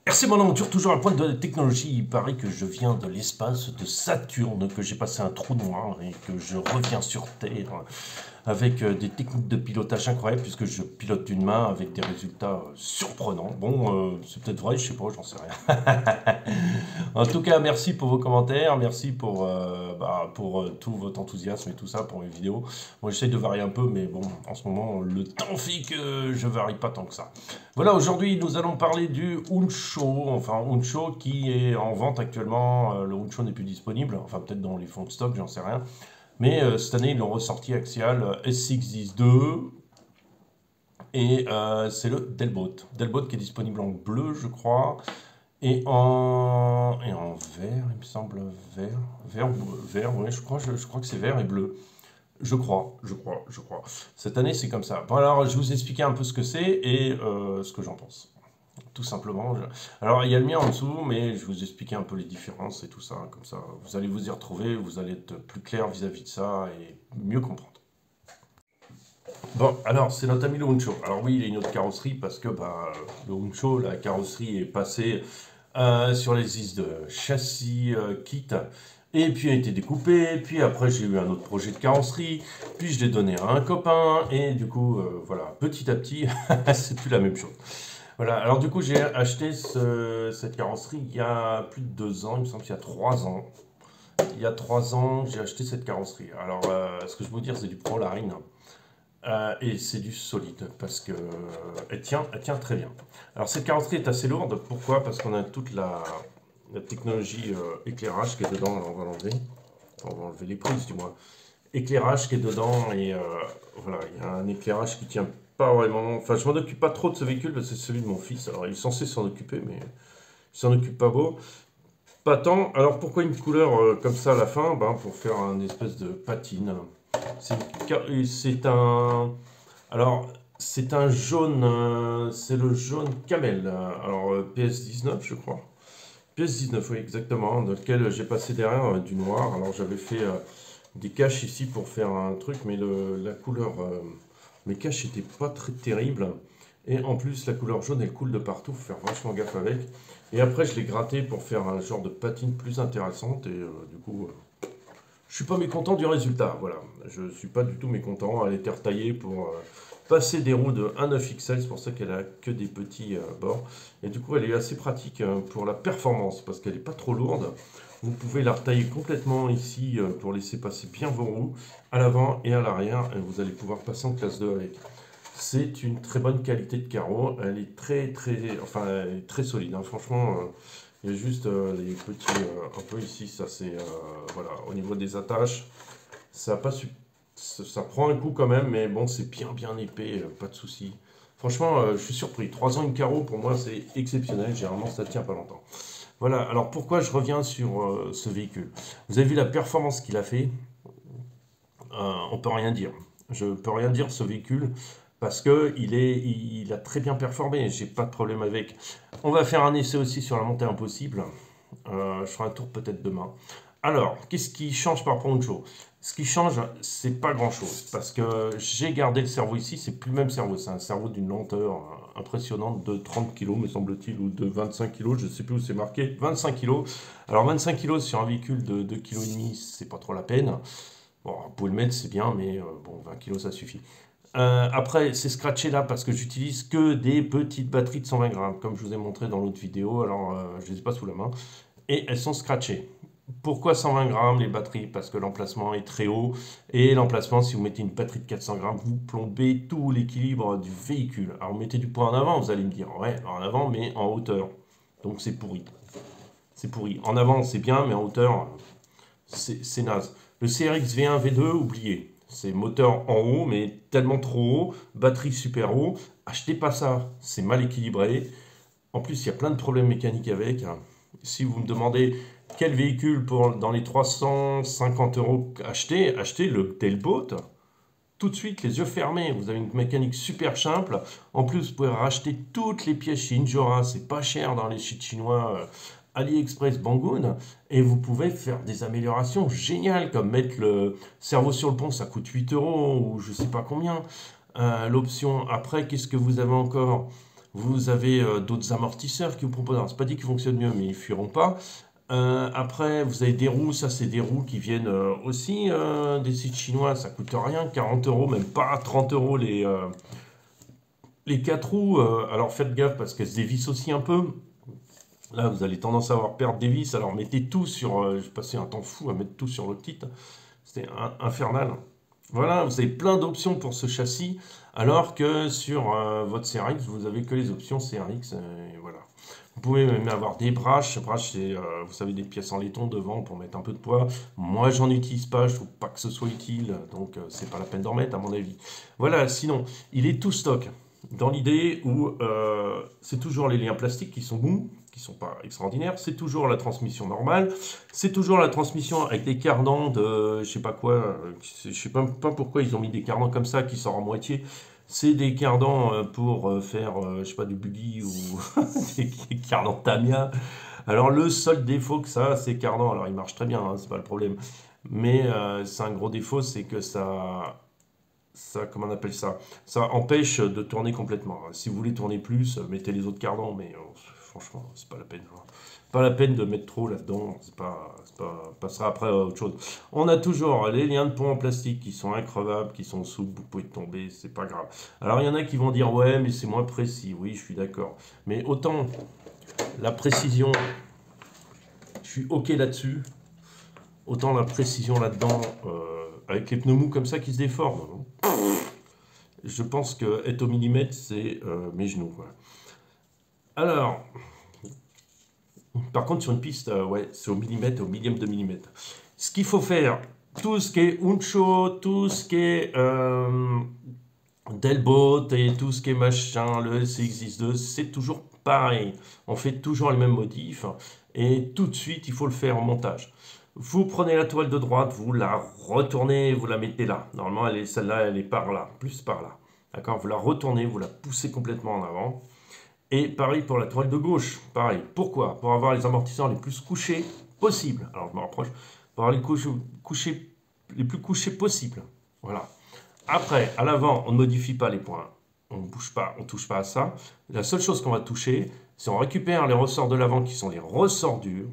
Merci mon aventure, toujours à pointe de technologie. Il paraît que je viens de l'espace de Saturne, que j'ai passé un trou noir et que je reviens sur Terre avec des techniques de pilotage incroyables puisque je pilote d'une main avec des résultats surprenants. Bon, c'est peut-être vrai, je sais pas, j'en sais rien. En tout cas, merci pour vos commentaires, merci pour tout votre enthousiasme et tout ça pour mes vidéos. Moi, j'essaie de varier un peu, mais bon, en ce moment, le temps fait que je varie pas tant que ça. Voilà, aujourd'hui, nous allons parler du Unsho, enfin Unsho qui est en vente actuellement. Le Unsho n'est plus disponible, enfin peut-être dans les fonds de stock, j'en sais rien. Mais cette année, ils l'ont ressorti axial S6X2 et c'est le Delboat. Delboat qui est disponible en bleu, je crois. Et en vert, il me semble, vert, ouais, je crois que c'est vert et bleu. Je crois. Cette année, c'est comme ça. Bon, alors, je vais vous expliquer un peu ce que c'est et ce que j'en pense. Tout simplement. Alors, il y a le mien en dessous, mais je vais vous expliquer un peu les différences et tout ça. Comme ça, vous allez vous y retrouver, vous allez être plus clair vis-à-vis de ça et mieux comprendre. Bon, alors, c'est notre ami le Honcho. Alors oui, il a une autre carrosserie parce que le Honcho, la carrosserie est passée sur les listes de châssis kit. Et puis a été découpé, puis après j'ai eu un autre projet de carrosserie, puis je l'ai donné à un copain, et du coup, voilà, petit à petit, c'est plus la même chose. Voilà, alors du coup j'ai acheté cette carrosserie il y a plus de 2 ans, il me semble qu'il y a 3 ans. Il y a 3 ans, j'ai acheté cette carrosserie. Alors, ce que je veux vous dire, c'est du Proline. Et c'est du solide parce que elle tient très bien. Alors cette carrosserie est assez lourde. Pourquoi? Parce qu'on a toute la technologie éclairage qui est dedans. Alors on va l'enlever. On va enlever les prises du moins. Éclairage qui est dedans et voilà, il y a un éclairage qui tient pas vraiment. Enfin, je m'en occupe pas trop de ce véhicule parce que c'est celui de mon fils. Alors il est censé s'en occuper, mais il s'en occupe pas beau. Pas tant. Alors pourquoi une couleur comme ça à la fin? Ben, pour faire un espèce de patine. C'est un. Alors, c'est un jaune. C'est le jaune camel. Alors, PS19, je crois. PS19, oui, exactement. Dans lequel j'ai passé derrière du noir. Alors, j'avais fait des caches ici pour faire un truc, mais la couleur. Mes caches n'étaient pas très terribles. Et en plus, la couleur jaune, elle coule de partout. Faut faire vachement gaffe avec. Et après, je l'ai gratté pour faire un genre de patine plus intéressante. Et du coup. Je suis pas mécontent du résultat, voilà. Je suis pas du tout mécontent. Elle a été retaillée pour passer des roues de 1,9 XL, c'est pour ça qu'elle a que des petits bords. Et du coup, elle est assez pratique pour la performance, parce qu'elle n'est pas trop lourde. Vous pouvez la retailler complètement ici pour laisser passer bien vos roues à l'avant et à l'arrière, et vous allez pouvoir passer en classe 2 avec. C'est une très bonne qualité de carreau. Elle est enfin, elle est très solide, hein. Franchement, il y a juste les petits, un peu ici, ça c'est, voilà, au niveau des attaches, ça a pas su- ça prend un coup quand même, mais bon, c'est bien épais, pas de souci. Franchement, je suis surpris. 3 ans une carreau, pour moi, c'est exceptionnel. Généralement, ça tient pas longtemps. Voilà, alors pourquoi je reviens sur ce véhicule? Vous avez vu la performance qu'il a fait? On peut rien dire. Je peux rien dire ce véhicule parce que il a très bien performé. J'ai pas de problème avec. On va faire un essai aussi sur la montée impossible. Je ferai un tour peut-être demain. Alors, qu'est-ce qui change par rapport à autre chose? Ce qui change, c'est pas grand-chose parce que j'ai gardé le cerveau ici. C'est plus le même cerveau. C'est un cerveau d'une lenteur impressionnante de 30 kg, me semble-t-il, ou de 25 kg. Je sais plus où c'est marqué. 25 kg. Alors 25 kg sur un véhicule de 2,5 kg, c'est pas trop la peine. Bon, vous pouvez le mettre, c'est bien, mais bon, 20 kilos, ça suffit. Après, c'est scratché là parce que j'utilise que des petites batteries de 120 grammes, comme je vous ai montré dans l'autre vidéo. Alors, je ne les ai pas sous la main. Et elles sont scratchées. Pourquoi 120 grammes les batteries? Parce que l'emplacement est très haut. Et l'emplacement, si vous mettez une batterie de 400 grammes, vous plombez tout l'équilibre du véhicule. Alors, vous mettez du poids en avant, vous allez me dire, ouais, en avant, mais en hauteur. Donc, c'est pourri. C'est pourri. En avant, c'est bien, mais en hauteur, c'est naze. Le CRX V1, V2, oubliez. C'est moteur en haut, mais tellement trop haut, batterie super haut. Achetez pas ça, c'est mal équilibré. En plus, il y a plein de problèmes mécaniques avec. Si vous me demandez quel véhicule pour dans les 350 euros acheter, achetez le Tailboat. Tout de suite, les yeux fermés. Vous avez une mécanique super simple. En plus, vous pouvez racheter toutes les pièces chez Injora. C'est pas cher dans les sites chinois. AliExpress, Banggood, et vous pouvez faire des améliorations géniales, comme mettre le cerveau sur le pont, ça coûte 8 euros, ou je sais pas combien. L'option après, qu'est-ce que vous avez encore? Vous avez d'autres amortisseurs qui vous proposent. Alors, c'est pas dit qu'ils fonctionnent mieux, mais ils fuiront pas. Après, vous avez des roues, ça c'est des roues qui viennent aussi des sites chinois, ça coûte rien, 40 euros, même pas 30 euros les 4 roues. Alors faites gaffe parce qu'elles se dévissent aussi un peu. Là, vous allez tendance à avoir perdre des vis, alors mettez tout sur. J'ai passé un temps fou à mettre tout sur le kit, c'était infernal. Voilà, vous avez plein d'options pour ce châssis, alors que sur votre CRX, vous avez que les options CRX, et voilà. Vous pouvez même avoir des braches. Braches, c'est, vous savez, des pièces en laiton devant pour mettre un peu de poids. Moi, j'en utilise pas, je trouve pas que ce soit utile, donc c'est pas la peine d'en mettre, à mon avis. Voilà, sinon, il est tout stock, dans l'idée où c'est toujours les liens plastiques qui sont mous, qui sont pas extraordinaires, c'est toujours la transmission normale, c'est toujours la transmission avec des cardans de, je sais pas quoi, je sais pas pourquoi ils ont mis des cardans comme ça qui sortent en moitié. C'est des cardans pour faire, je sais pas, du buggy ou des cardans Tamiya. Alors le seul défaut que ça a, ces cardans, alors ils marchent très bien, hein, c'est pas le problème, mais c'est un gros défaut, c'est que comment on appelle ça? Ça empêche de tourner complètement. Si vous voulez tourner plus, mettez les autres cardans, mais franchement, c'est pas la peine, hein. Pas la peine de mettre trop là-dedans, passera après à autre chose. On a toujours les liens de pont en plastique qui sont increvables, qui sont souples, vous pouvez tomber, c'est pas grave. Alors il y en a qui vont dire ouais, mais c'est moins précis. Oui, je suis d'accord. Mais autant la précision, je suis ok là-dessus, autant la précision là-dedans, avec les pneus mous comme ça qui se déforment, hein. Je pense que être au millimètre, c'est mes genoux, quoi. Alors, par contre, sur une piste, ouais, c'est au millimètre, au millième de millimètre. Ce qu'il faut faire, tout ce qui est Uncho, tout ce qui est Delboat et tout ce qui est machin, le LCX-2, c'est toujours pareil. On fait toujours les mêmes modifs et tout de suite, il faut le faire en montage. Vous prenez la toile de droite, vous la retournez, vous la mettez là. Normalement, celle-là, elle est par là, plus par là. D'accord? Vous la retournez, vous la poussez complètement en avant. Et pareil pour la toile de gauche. Pareil. Pourquoi? Pour avoir les amortisseurs les plus couchés possible. Alors, je me rapproche. Pour avoir les plus couchés possibles. Voilà. Après, à l'avant, on ne modifie pas les points. On ne bouge pas, on ne touche pas à ça. La seule chose qu'on va toucher, c'est on récupère les ressorts de l'avant qui sont les ressorts durs.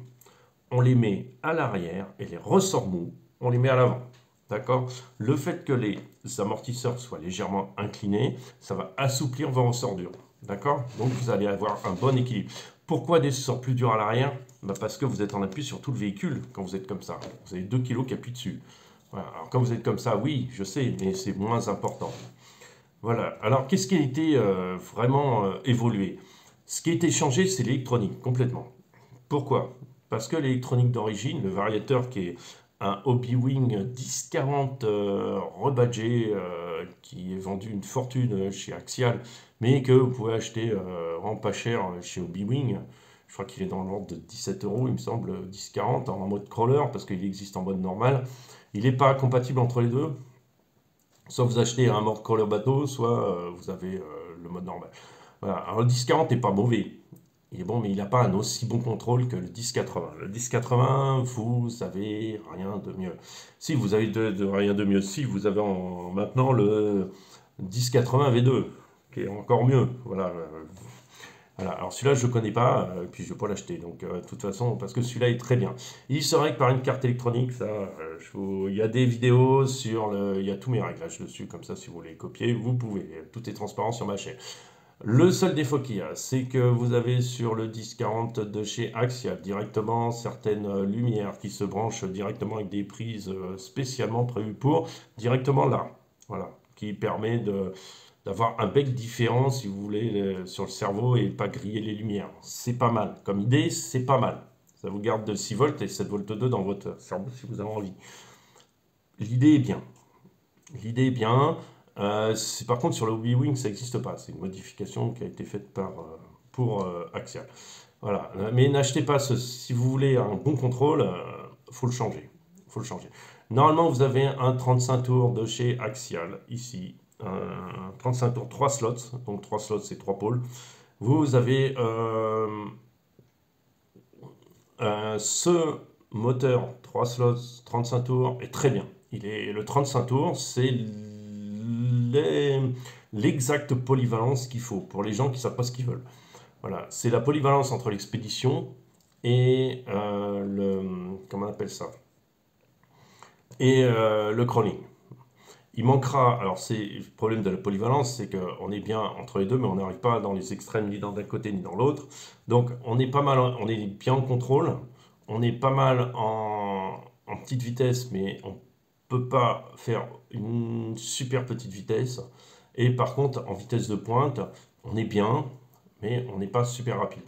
On les met à l'arrière et les ressorts mous, on les met à l'avant. D'accord? Le fait que les amortisseurs soient légèrement inclinés, ça va assouplir vos ressorts durs. D'accord? Donc vous allez avoir un bon équilibre. Pourquoi des ressorts plus durs à l'arrière? Parce que vous êtes en appui sur tout le véhicule quand vous êtes comme ça. Vous avez 2 kg qui appuient dessus. Voilà. Alors quand vous êtes comme ça, oui, je sais, mais c'est moins important. Voilà. Alors qu'est-ce qui a été vraiment évolué? Ce qui a été changé, c'est l'électronique, complètement. Pourquoi? Parce que l'électronique d'origine, le variateur qui est un Hobby-Wing 1040 rebadgé, qui est vendu une fortune chez Axial, mais que vous pouvez acheter vraiment pas cher chez Hobby-Wing. Je crois qu'il est dans l'ordre de 17 euros, il me semble, 1040 en mode crawler, parce qu'il existe en mode normal. Il n'est pas compatible entre les deux. Soit vous achetez un mode crawler bateau, soit vous avez le mode normal. Voilà. Alors le 1040 n'est pas mauvais. Il est bon, mais il n'a pas un aussi bon contrôle que le 1080. Le 1080, vous avez rien de mieux. Si, vous avez rien de mieux. Si, vous avez maintenant le 1080 V2, qui est encore mieux. Voilà. Voilà. Alors celui-là, je ne connais pas, puis je ne vais pas l'acheter. Donc, de toute façon, parce que celui-là est très bien. Il serait que par une carte électronique, ça, il y a des vidéos il y a tous mes réglages dessus, comme ça, si vous voulez copier, vous pouvez. Tout est transparent sur ma chaîne. Le seul défaut qu'il y a, c'est que vous avez sur le 1040 de chez Axial directement certaines lumières qui se branchent directement avec des prises spécialement prévues pour, directement là. Voilà, qui permet d'avoir un bec différent, si vous voulez, sur le cerveau et pas griller les lumières. C'est pas mal. Comme idée, c'est pas mal. Ça vous garde de 6 volts et 7 volts 2 dans votre cerveau si vous avez envie. L'idée est bien. L'idée est bien. Par contre, sur le Hobby-Wing, ça n'existe pas. C'est une modification qui a été faite pour Axial. Voilà. Mais n'achetez pas si vous voulez un bon contrôle, faut le changer. Faut le changer. Normalement, vous avez un 35 tours de chez Axial, ici. Un 35 tours, 3 slots. Donc 3 slots, c'est 3 pôles. Vous avez ce moteur 3 slots, 35 tours, est très bien. Le 35 tours, c'est l'exacte polyvalence qu'il faut pour les gens qui ne savent pas ce qu'ils veulent. Voilà, c'est la polyvalence entre l'expédition et comment on appelle ça? Et le crawling. Il manquera, alors c'est le problème de la polyvalence, c'est qu'on est bien entre les deux, mais on n'arrive pas dans les extrêmes ni dans d'un côté ni dans l'autre. Donc on est pas mal, on est bien en contrôle, on est pas mal en petite vitesse, mais on peut pas faire une super petite vitesse. Et par contre, en vitesse de pointe, on est bien, mais on n'est pas super rapide.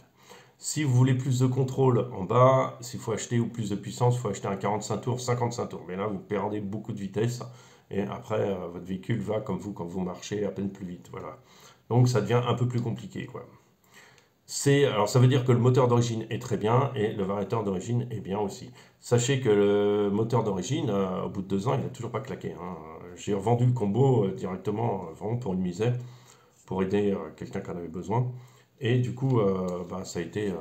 Si vous voulez plus de contrôle en bas, s'il faut acheter ou plus de puissance, il faut acheter un 45 tours, 55 tours. Mais là, vous perdez beaucoup de vitesse. Et après, votre véhicule va comme vous quand vous marchez à peine plus vite. Voilà. Donc ça devient un peu plus compliqué, quoi. Alors ça veut dire que le moteur d'origine est très bien et le variateur d'origine est bien aussi. Sachez que le moteur d'origine, au bout de 2 ans, il n'a toujours pas claqué, hein. J'ai revendu le combo directement, vraiment pour une misère, pour aider quelqu'un qui en avait besoin. Et du coup, ça a été...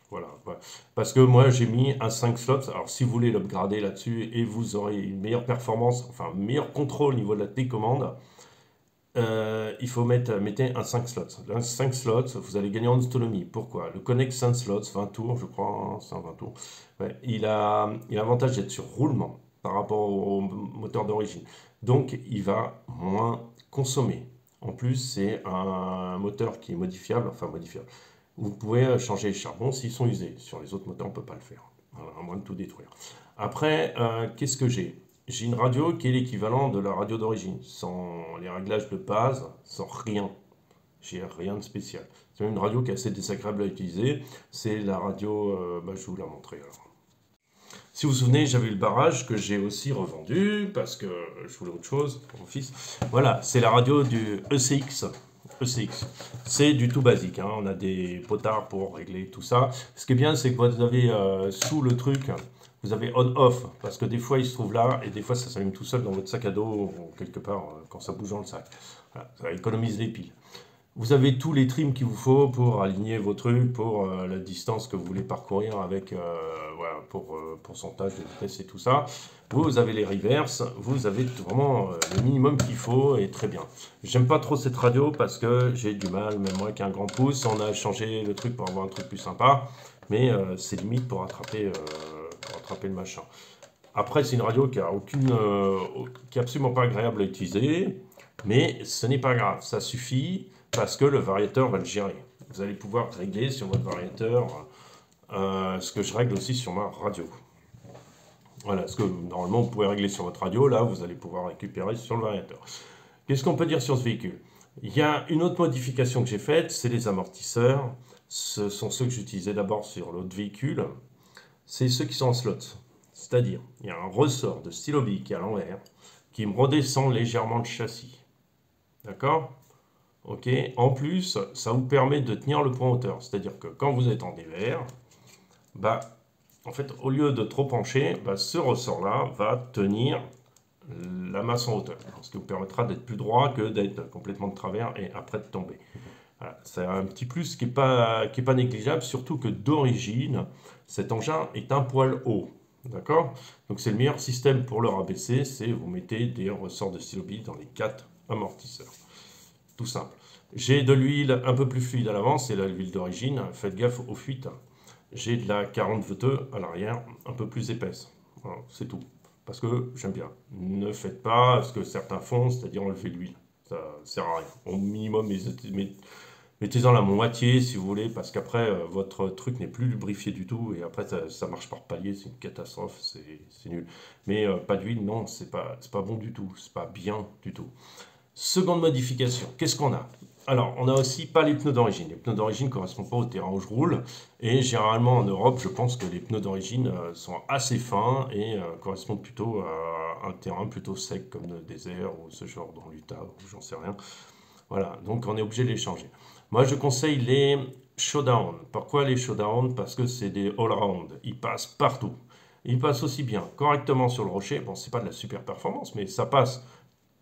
voilà, ouais. Parce que moi j'ai mis un 5 slots. Alors si vous voulez l'upgrader là-dessus et vous aurez une meilleure performance, enfin un meilleur contrôle au niveau de la télécommande, il faut mettez un 5 slots. Un 5 slots, vous allez gagner en autonomie. Pourquoi? Le Connect 5 slots, 20 tours, je crois, hein, c'est un 20 tours. Ouais, il a l'avantage d'être sur roulement par rapport au moteur d'origine. Donc il va moins consommer. En plus, c'est un moteur qui est modifiable, enfin modifiable. Vous pouvez changer les charbons s'ils sont usés. Sur les autres moteurs, on ne peut pas le faire, à moins de tout détruire. Après, qu'est-ce que j'ai? J'ai une radio qui est l'équivalent de la radio d'origine, sans les réglages de base, sans rien. J'ai rien de spécial. C'est même une radio qui est assez désagréable à utiliser. C'est la radio, je vais vous la montrer alors. Si vous vous souvenez, j'avais eu le barrage que j'ai aussi revendu parce que je voulais autre chose pour mon fils. Voilà, c'est la radio du ECX. ECX. C'est du tout basique, hein. On a des potards pour régler tout ça. Ce qui est bien, c'est que vous avez sous le truc, vous avez on-off, parce que des fois il se trouve là, et des fois ça s'allume tout seul dans votre sac à dos, ou quelque part, quand ça bouge dans le sac. Voilà, ça économise les piles. Vous avez tous les trims qu'il vous faut pour aligner vos trucs, pour la distance que vous voulez parcourir avec, voilà, pour pourcentage de vitesse et tout ça. Vous avez les reverse, vous avez vraiment le minimum qu'il faut et très bien. J'aime pas trop cette radio parce que j'ai du mal, même moi qui ai un grand pouce, on a changé le truc pour avoir un truc plus sympa, mais c'est limite pour attraper le machin. Après, c'est une radio qui est absolument pas agréable à utiliser, mais ce n'est pas grave, ça suffit parce que le variateur va le gérer. Vous allez pouvoir régler sur votre variateur ce que je règle aussi sur ma radio. Voilà, ce que normalement vous pouvez régler sur votre radio, là vous allez pouvoir récupérer sur le variateur. Qu'est-ce qu'on peut dire sur ce véhicule? Il y a une autre modification que j'ai faite, c'est les amortisseurs. Ce sont ceux que j'utilisais d'abord sur l'autre véhicule. C'est ceux qui sont en slot. C'est-à-dire, il y a un ressort de stylo bic à l'envers qui me redescend légèrement le châssis. D'accord? Ok. En plus, ça vous permet de tenir le point hauteur. C'est-à-dire que quand vous êtes en dévers, en fait, au lieu de trop pencher, ce ressort-là va tenir la masse en hauteur. Ce qui vous permettra d'être plus droit que d'être complètement de travers et après de tomber. Voilà, c'est un petit plus qui n'est pas négligeable, surtout que d'origine, cet engin est un poil haut. D'accord? Donc c'est le meilleur système pour le rabaisser, c'est vous mettez des ressorts de stylo bic dans les 4 amortisseurs. Tout simple. J'ai de l'huile un peu plus fluide à l'avant, c'est l'huile d'origine, faites gaffe aux fuites. J'ai de la 40 VE à l'arrière, un peu plus épaisse. Voilà, c'est tout. Parce que j'aime bien. Ne faites pas ce que certains font, c'est-à-dire enlever l'huile. Ça ne sert à rien. Au minimum, mettez-en la moitié si vous voulez, parce qu'après, votre truc n'est plus lubrifié du tout, et après, ça marche par palier, c'est une catastrophe, c'est nul. Mais pas d'huile, non, c'est pas bon du tout, c'est pas bien du tout. Seconde modification, qu'est-ce qu'on a? Alors, on n'a aussi pas les pneus d'origine. Les pneus d'origine ne correspondent pas au terrain où je roule, et généralement en Europe, je pense que les pneus d'origine sont assez fins et correspondent plutôt à un terrain plutôt sec, comme le désert, ou ce genre dans l'Utah, ou j'en sais rien. Voilà, donc on est obligé de les changer. Moi, je conseille les Showdown. Pourquoi les Showdown? Parce que c'est des all-round. Ils passent partout. Ils passent aussi bien correctement sur le rocher. Bon, c'est pas de la super performance, mais ça passe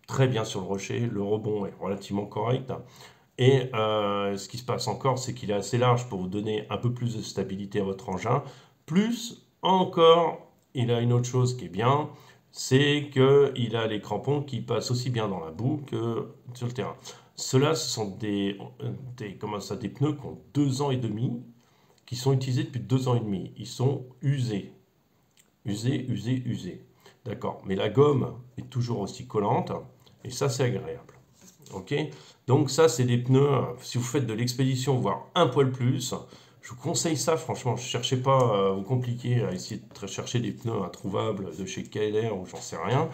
très bien sur le rocher. Le rebond est relativement correct. Et ce qui se passe encore, c'est qu'il est assez large pour vous donner un peu plus de stabilité à votre engin. Plus, encore, il a une autre chose qui est bien, c'est qu'il a les crampons qui passent aussi bien dans la boue que sur le terrain. Ceux-là, ce sont des pneus qui ont 2 ans et demi, qui sont utilisés depuis 2 ans et demi. Ils sont usés. Usés, usés, usés. D'accord. Mais la gomme est toujours aussi collante, et ça, c'est agréable. Ok. Donc ça, c'est des pneus, si vous faites de l'expédition, voire un poil plus, je vous conseille ça, franchement. Ne cherchez pas à vous compliquer, à essayer de chercher des pneus introuvables de chez KLR ou j'en sais rien.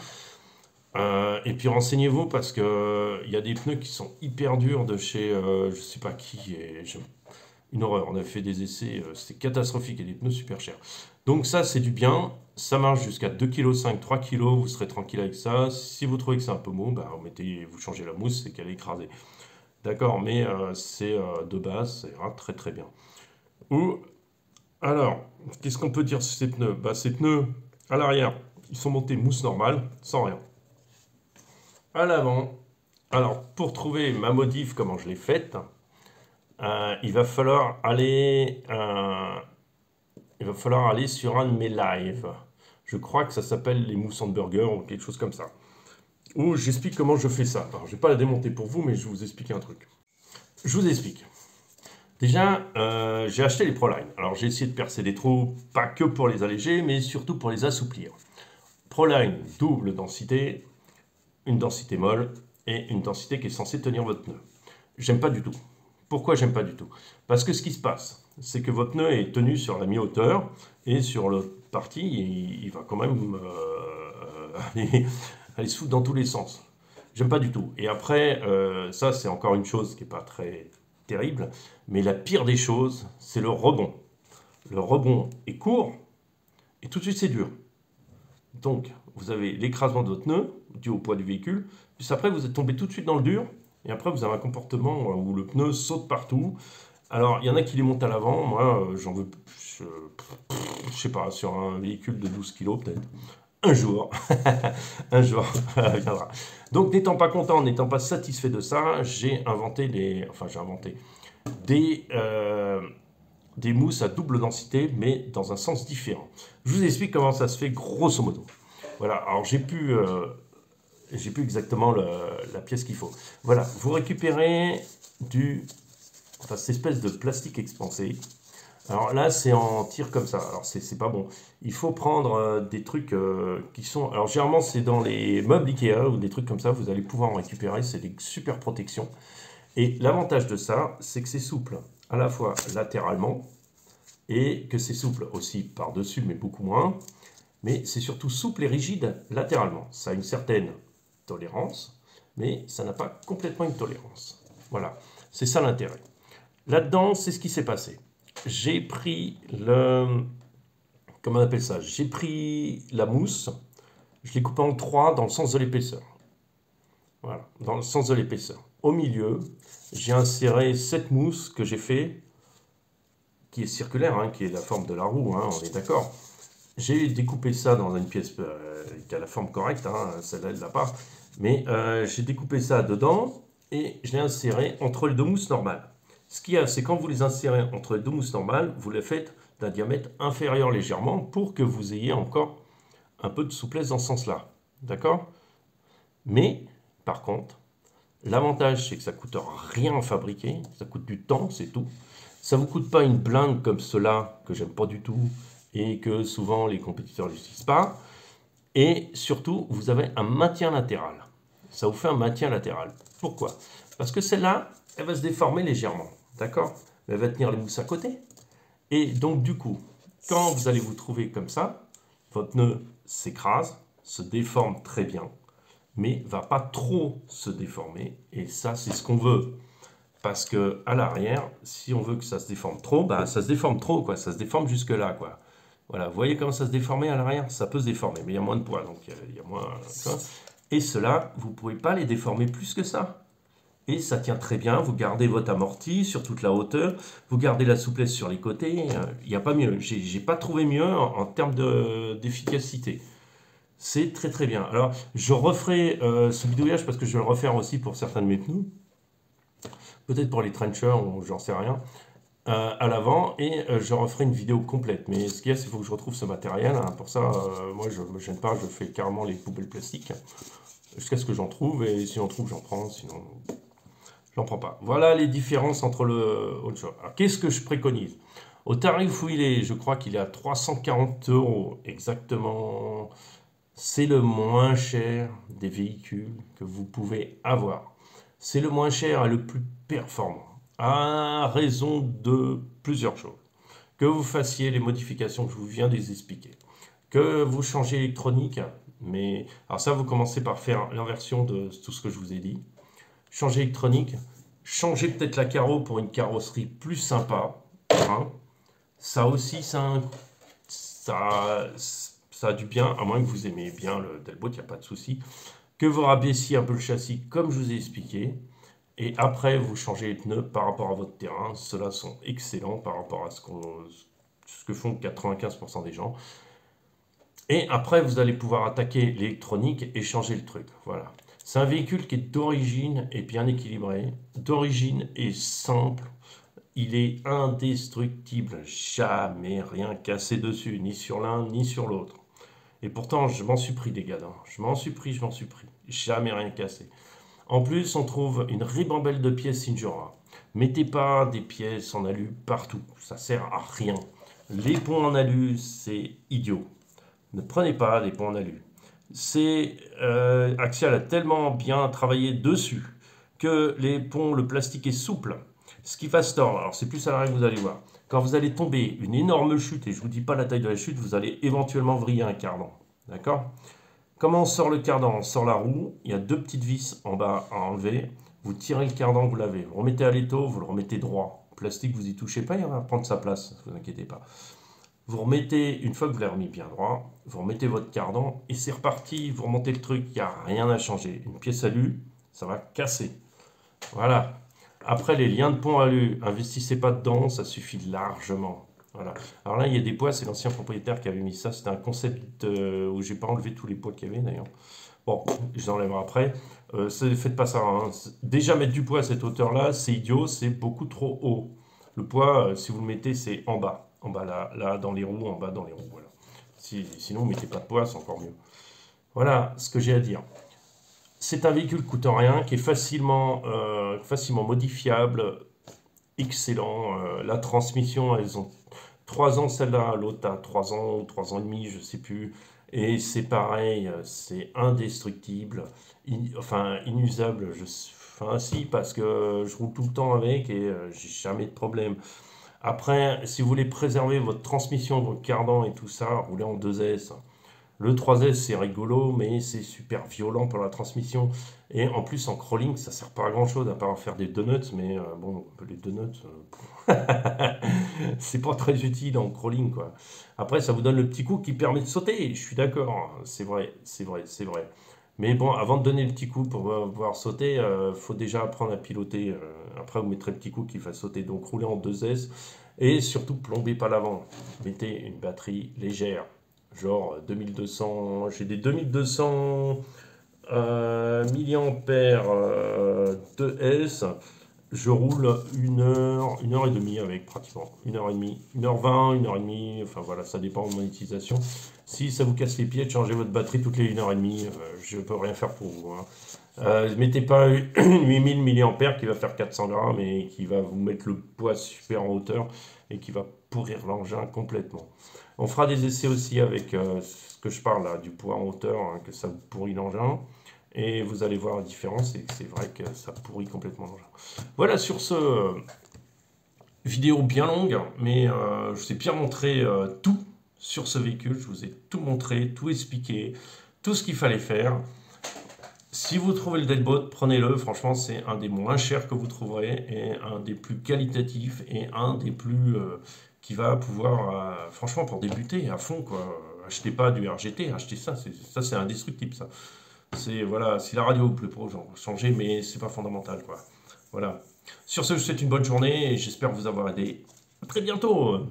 Et puis renseignez-vous parce que il y a des pneus qui sont hyper durs de chez je sais pas qui, une horreur. On a fait des essais, c'était catastrophique, et des pneus super chers. Donc ça, c'est du bien. Ça marche jusqu'à 2,5 kg, 3 kg, vous serez tranquille avec ça. Si vous trouvez que c'est un peu mou, bah, vous changez la mousse, c'est qu'elle est écrasée. D'accord, mais c'est de base, ça ira très très bien. Ou, alors, qu'est-ce qu'on peut dire sur ces pneus? Bah, ces pneus, à l'arrière, ils sont montés mousse normale, sans rien. À l'avant, alors pour trouver ma modif, comment je l'ai faite, il va falloir aller sur un de mes lives. Je crois que ça s'appelle les mousses hamburger ou quelque chose comme ça. Où j'explique comment je fais ça. Alors, je ne vais pas la démonter pour vous, mais je vais vous expliquer un truc. Je vous explique. Déjà, j'ai acheté les Proline. Alors, j'ai essayé de percer des trous, pas que pour les alléger, mais surtout pour les assouplir. Proline, double densité, une densité molle et une densité qui est censée tenir votre pneu. J'aime pas du tout. Pourquoi j'aime pas du tout? Parce que ce qui se passe, c'est que votre pneu est tenu sur la mi-hauteur et sur l'autre partie, il va quand même aller se foutre dans tous les sens. J'aime pas du tout. Et après, ça c'est encore une chose qui n'est pas très terrible, mais la pire des choses, c'est le rebond. Le rebond est court et tout de suite c'est dur. Donc, vous avez l'écrasement de votre pneu dû au poids du véhicule, puis après vous êtes tombé tout de suite dans le dur, et après vous avez un comportement où le pneu saute partout. Alors, il y en a qui les montent à l'avant, moi j'en veux, je sais pas, sur un véhicule de 12 kg peut-être. Un jour, un jour, viendra. Donc, n'étant pas content, n'étant pas satisfait de ça, j'ai inventé des mousses à double densité, mais dans un sens différent. Je vous explique comment ça se fait grosso modo. Voilà, alors j'ai plus exactement la pièce qu'il faut. Voilà, vous récupérez cette espèce de plastique expansé. Alors là, c'est en tir comme ça. Alors c'est pas bon. Il faut prendre des trucs qui sont... Alors généralement, c'est dans les meubles Ikea ou des trucs comme ça, vous allez pouvoir en récupérer. C'est des super protections. Et l'avantage de ça, c'est que c'est souple à la fois latéralement et que c'est souple aussi par-dessus, mais beaucoup moins. Mais c'est surtout souple et rigide latéralement. Ça a une certaine tolérance, mais ça n'a pas complètement une tolérance. Voilà, c'est ça l'intérêt. Là-dedans, c'est ce qui s'est passé. J'ai pris comment on appelle ça? J'ai pris la mousse, je l'ai coupée en 3 dans le sens de l'épaisseur. Voilà, dans le sens de l'épaisseur. Au milieu, j'ai inséré cette mousse que j'ai fait, qui est circulaire, hein, qui est la forme de la roue, hein, on est d'accord. J'ai découpé ça dans une pièce qui a la forme correcte, hein, celle-là, elle l'a pas. Mais j'ai découpé ça dedans et je l'ai inséré entre les deux mousses normales. Ce qu'il y a, c'est quand vous les insérez entre les deux mousses normales, vous les faites d'un diamètre inférieur légèrement pour que vous ayez encore un peu de souplesse dans ce sens-là. D'accord? Mais, par contre, l'avantage, c'est que ça ne coûte rien à fabriquer, ça coûte du temps, c'est tout. Ça ne vous coûte pas une blinde comme cela, que j'aime pas du tout, et que souvent les compétiteurs n'utilisent pas. Et surtout, vous avez un maintien latéral. Ça vous fait un maintien latéral. Pourquoi? Parce que celle-là, elle va se déformer légèrement. D'accord? Elle va tenir les mousses à côté. Et donc, du coup, quand vous allez vous trouver comme ça, votre pneu s'écrase, se déforme très bien, mais va pas trop se déformer. Et ça, c'est ce qu'on veut. Parce que à l'arrière, si on veut que ça se déforme trop, bah ça se déforme trop, quoi. Ça se déforme jusque là, quoi. Voilà, vous voyez comment ça se déforme à l'arrière? Ça peut se déformer, mais il y a moins de poids, donc il y a moins... Et cela, vous ne pouvez pas les déformer plus que ça. Et ça tient très bien, vous gardez votre amorti sur toute la hauteur, vous gardez la souplesse sur les côtés, il n'y a pas mieux. J'ai pas trouvé mieux en termes d'efficacité. C'est très très bien. Alors, je referai ce bidouillage parce que je vais le refaire aussi pour certains de mes pneus. Peut-être pour les trenchers, ou j'en sais rien. à l'avant et je referai une vidéo complète. Mais ce qu'il y a, c'est qu'il faut que je retrouve ce matériel. Hein. Pour ça, moi, je ne me gêne pas, je fais carrément les poubelles plastiques jusqu'à ce que j'en trouve. Et si j'en trouve, j'en prends. Sinon, j'en prends pas. Voilà les différences entre le onshore. Alors, qu'est-ce que je préconise? Au tarif où il est, je crois qu'il est à 340 € exactement. C'est le moins cher des véhicules que vous pouvez avoir. C'est le moins cher et le plus performant. À raison de plusieurs choses. Que vous fassiez les modifications que je vous viens de les expliquer. Que vous changez l'électronique. Mais alors ça, vous commencez par faire l'inversion de tout ce que je vous ai dit. Changer l'électronique. Changer peut-être la carreau pour une carrosserie plus sympa. Hein. Ça aussi, ça a du bien, à moins que vous aimiez bien le Delboat, il n'y a pas de souci. Que vous rabaissiez un peu le châssis, comme je vous ai expliqué. Et après, vous changez les pneus par rapport à votre terrain. Ceux-là sont excellents par rapport à ce que font 95% des gens. Et après, vous allez pouvoir attaquer l'électronique et changer le truc. Voilà. C'est un véhicule qui est d'origine et bien équilibré, d'origine et simple. Il est indestructible, jamais rien cassé dessus, ni sur l'un ni sur l'autre. Et pourtant, je m'en suis pris des gars, hein. Je m'en suis pris. Jamais rien cassé. En plus, on trouve une ribambelle de pièces Sinjora. Mettez pas des pièces en alu partout, ça sert à rien. Les ponts en alu, c'est idiot. Ne prenez pas des ponts en alu. Axial a tellement bien travaillé dessus que les ponts, le plastique est souple. Ce qui va se tordre, alors c'est plus à l'arrière que vous allez voir. Quand vous allez tomber une énorme chute, et je ne vous dis pas la taille de la chute, vous allez éventuellement vriller un cardan. D'accord? Comment on sort le cardan? On sort la roue, il y a deux petites vis en bas à enlever. Vous tirez le cardan, vous l'avez. Vous remettez à l'étau, vous le remettez droit. Le plastique, vous y touchez pas, il va prendre sa place, ne vous inquiétez pas. Vous remettez, une fois que vous l'avez remis bien droit, vous remettez votre cardan et c'est reparti. Vous remontez le truc, il n'y a rien à changer. Une pièce alu, ça va casser. Voilà. Après, les liens de pont alu, investissez pas dedans, ça suffit largement. Voilà. Alors là, il y a des poids, c'est l'ancien propriétaire qui avait mis ça. C'était un concept où j'ai pas enlevé tous les poids qu'il y avait d'ailleurs. Bon, je les enlèverai après. Faites pas ça. Hein. Déjà, mettre du poids à cette hauteur-là, c'est idiot, c'est beaucoup trop haut. Le poids, si vous le mettez, c'est en bas. En bas, là, dans les roues, en bas, dans les roues. Voilà. Sinon, vous mettez pas de poids, c'est encore mieux. Voilà ce que j'ai à dire. C'est un véhicule coûte rien, qui est facilement modifiable, excellent. La transmission, elles ont 3 ans celle-là, l'autre a 3 ans ou 3 ans et demi, je ne sais plus. Et c'est pareil, c'est indestructible, inusable. Enfin, si, parce que je roule tout le temps avec et j'ai jamais de problème. Après, si vous voulez préserver votre transmission, votre cardan et tout ça, roulez en 2S. Le 3S, c'est rigolo, mais c'est super violent pour la transmission. Et en plus, en crawling, ça sert pas à grand chose, à part faire des donuts. Mais bon, les donuts, c'est pas très utile en crawling, quoi. Après, ça vous donne le petit coup qui permet de sauter. Je suis d'accord, c'est vrai, c'est vrai, c'est vrai. Mais bon, avant de donner le petit coup pour pouvoir sauter, faut déjà apprendre à piloter. Après, vous mettrez le petit coup qui va sauter. Donc, roulez en 2S. Et surtout, plombez pas l'avant. Mettez une batterie légère. Genre 2200, j'ai des 2200 milliampères 2S. Je roule une heure et demie avec pratiquement. 1h30, 1h20, 1h30, enfin voilà, ça dépend de mon utilisation. Si ça vous casse les pieds de changer votre batterie toutes les 1h30, je ne peux rien faire pour vous. Hein. Mettez pas une 8000 milliampères qui va faire 400 grammes et qui va vous mettre le poids super en hauteur et qui va pourrir l'engin complètement. On fera des essais aussi avec ce que je parle là, du poids en hauteur, hein, que ça vous pourrit l'engin. Et vous allez voir la différence, et c'est vrai que ça pourrit complètement l'engin. Voilà, sur ce, vidéo bien longue, mais je vous ai bien montré tout sur ce véhicule. Je vous ai tout montré, tout expliqué, tout ce qu'il fallait faire. Si vous trouvez le Delboat, prenez-le. Franchement, c'est un des moins chers que vous trouverez et un des plus qualitatifs et un des plus qui va pouvoir, franchement, pour débuter à fond, quoi. Achetez pas du RGT, achetez ça. Ça, c'est indestructible, ça. Voilà, si la radio vous plaît pas, changez, mais c'est pas fondamental, quoi. Voilà. Sur ce, je vous souhaite une bonne journée et j'espère vous avoir aidé. À très bientôt.